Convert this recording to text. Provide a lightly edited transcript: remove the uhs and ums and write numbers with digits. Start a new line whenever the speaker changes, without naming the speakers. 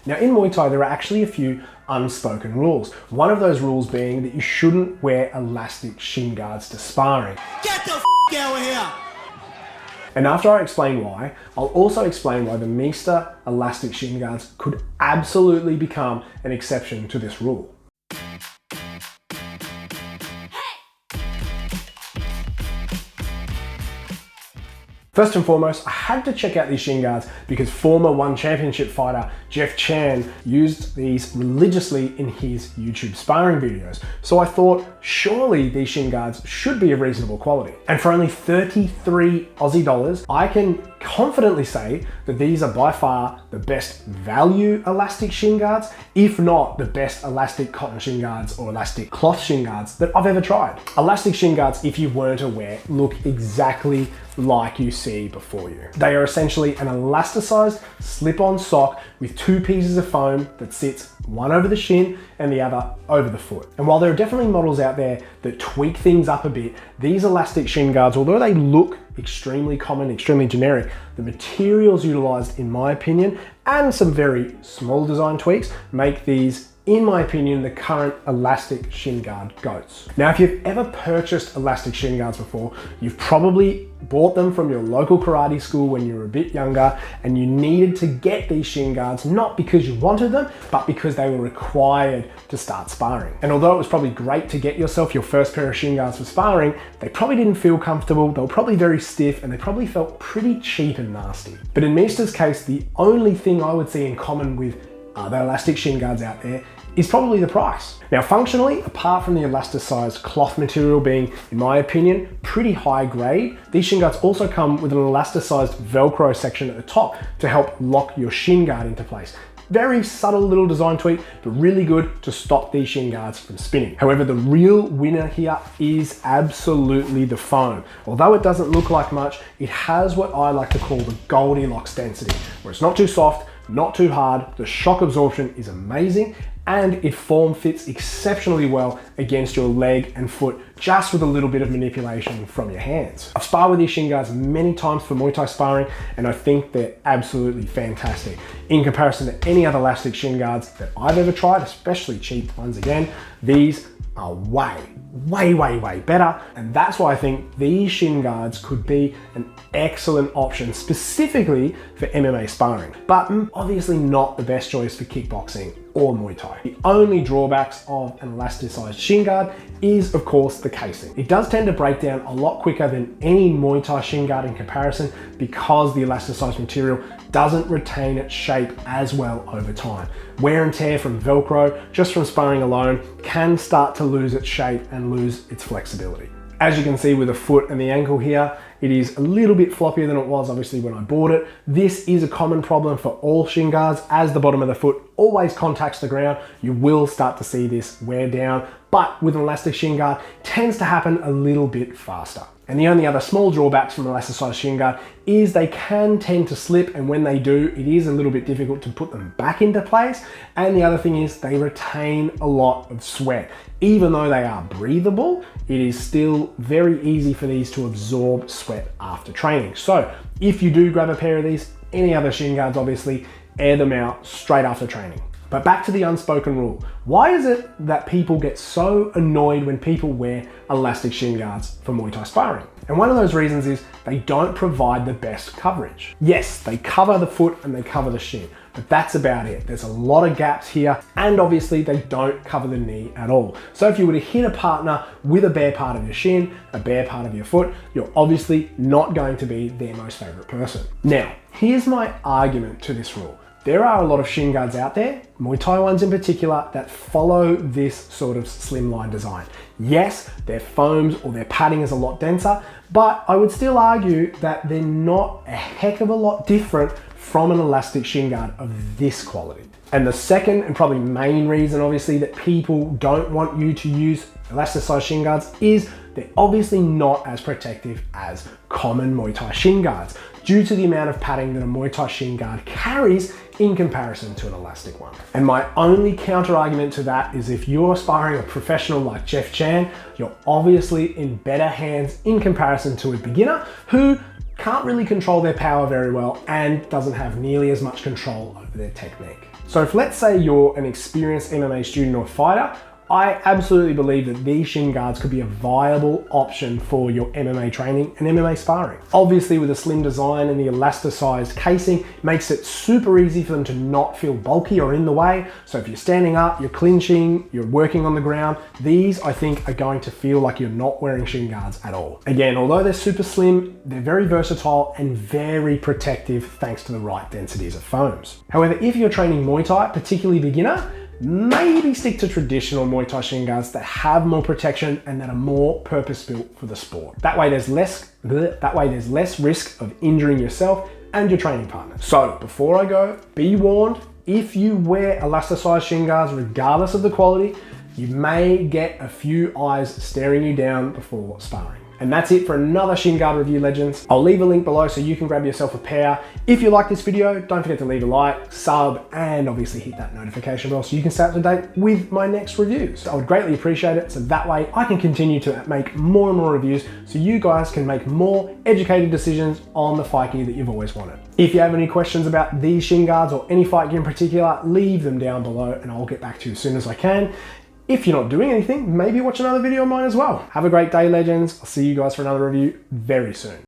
Now in Muay Thai, there are actually a few unspoken rules. One of those rules being that you shouldn't wear elastic shin guards to sparring.
Get the f out of here!
And after I explain why, I'll also explain why the Meister elastic shin guards could absolutely become an exception to this rule. First and foremost, I had to check out these shin guards because former One Championship fighter Jeff Chan used these religiously in his YouTube sparring videos. So I thought, surely these shin guards should be of reasonable quality. And for only 33 Aussie dollars, I can confidently say that these are by far the best value elastic shin guards, if not the best elastic cotton shin guards or elastic cloth shin guards that I've ever tried. Elastic shin guards, if you weren't aware, look exactly like you see before you. They are essentially an elasticized slip-on sock with two pieces of foam that sits one over the shin and the other over the foot. And while there are definitely models out there that tweak things up a bit, these elastic shin guards, although they look extremely common, extremely generic, the materials utilized, in my opinion, and some very small design tweaks, make these, in my opinion, the current elastic shin guard goats. Now, if you've ever purchased elastic shin guards before, you've probably bought them from your local karate school when you were a bit younger, and you needed to get these shin guards not because you wanted them, but because they were required to start sparring. And although it was probably great to get yourself your first pair of shin guards for sparring, they probably didn't feel comfortable, they were probably very stiff, and they probably felt pretty cheap and nasty. But in Meister's case, the only thing I would see in common with other elastic shin guards out there is probably the price. Now, functionally, apart from the elasticized cloth material being, in my opinion, pretty high grade, these shin guards also come with an elasticized Velcro section at the top to help lock your shin guard into place. Very subtle little design tweak, but really good to stop these shin guards from spinning. However, the real winner here is absolutely the foam. Although it doesn't look like much, it has what I like to call the Goldilocks density, where it's not too soft, not too hard, the shock absorption is amazing, and it form fits exceptionally well against your leg and foot, just with a little bit of manipulation from your hands. I've sparred with these shin guards many times for Muay Thai sparring, and I think they're absolutely fantastic. In comparison to any other elastic shin guards that I've ever tried, especially cheap ones again, these are way better. And that's why I think these shin guards could be an excellent option specifically for MMA sparring, but obviously not the best choice for kickboxing or Muay Thai. The only drawbacks of an elasticized shin guard is, of course, the casing. It does tend to break down a lot quicker than any Muay Thai shin guard in comparison because the elasticized material doesn't retain its shape as well over time. Wear and tear from Velcro, just from sparring alone, can start to lose its shape and lose its flexibility. As you can see with the foot and the ankle here, it is a little bit floppier than it was obviously when I bought it. This is a common problem for all shin guards. As the bottom of the foot always contacts the ground, you will start to see this wear down, but with an elastic shin guard, it tends to happen a little bit faster. And the only other small drawbacks from an elasticized shin guard is they can tend to slip, and when they do, it is a little bit difficult to put them back into place. And the other thing is they retain a lot of sweat. Even though they are breathable, it is still very easy for these to absorb sweat after training. So if you do grab a pair of these, any other shin guards, obviously, air them out straight after training. But back to the unspoken rule. Why is it that people get so annoyed when people wear elastic shin guards for Muay Thai sparring? And one of those reasons is they don't provide the best coverage. Yes, they cover the foot and they cover the shin, but that's about it. There's a lot of gaps here, and obviously they don't cover the knee at all. So if you were to hit a partner with a bare part of your shin, a bare part of your foot, you're obviously not going to be their most favorite person. Now, here's my argument to this rule. There are a lot of shin guards out there, Muay Thai ones in particular, that follow this sort of slimline design. Yes, their foams or their padding is a lot denser, but I would still argue that they're not a heck of a lot different from an elastic shin guard of this quality. And the second and probably main reason, obviously, that people don't want you to use elasticized shin guards is they're obviously not as protective as common Muay Thai shin guards due to the amount of padding that a Muay Thai shin guard carries in comparison to an elastic one. And my only counter argument to that is if you're sparring a professional like Jeff Chan, you're obviously in better hands in comparison to a beginner who can't really control their power very well and doesn't have nearly as much control over their technique. So if, let's say, you're an experienced MMA student or fighter, I absolutely believe that these shin guards could be a viable option for your MMA training and MMA sparring. Obviously, with a slim design and the elasticized casing, makes it super easy for them to not feel bulky or in the way. So if you're standing up, you're clinching, you're working on the ground, these I think are going to feel like you're not wearing shin guards at all. Again, although they're super slim, they're very versatile and very protective thanks to the right densities of foams. However, if you're training Muay Thai, particularly beginner, maybe stick to traditional Muay Thai shin guards that have more protection and that are more purpose-built for the sport. That way there's less risk of injuring yourself and your training partner. So before I go, be warned, if you wear elasticized shin guards, regardless of the quality, you may get a few eyes staring you down before sparring. And that's it for another Shin Guard review, legends. I'll leave a link below so you can grab yourself a pair. If you like this video, don't forget to leave a like, sub, and obviously hit that notification bell so you can stay up to date with my next reviews. I would greatly appreciate it, so that way I can continue to make more and more reviews so you guys can make more educated decisions on the fight gear that you've always wanted. If you have any questions about these Shin Guards or any fight gear in particular, leave them down below and I'll get back to you as soon as I can. If you're not doing anything, maybe watch another video of mine as well. Have a great day, legends. I'll see you guys for another review very soon.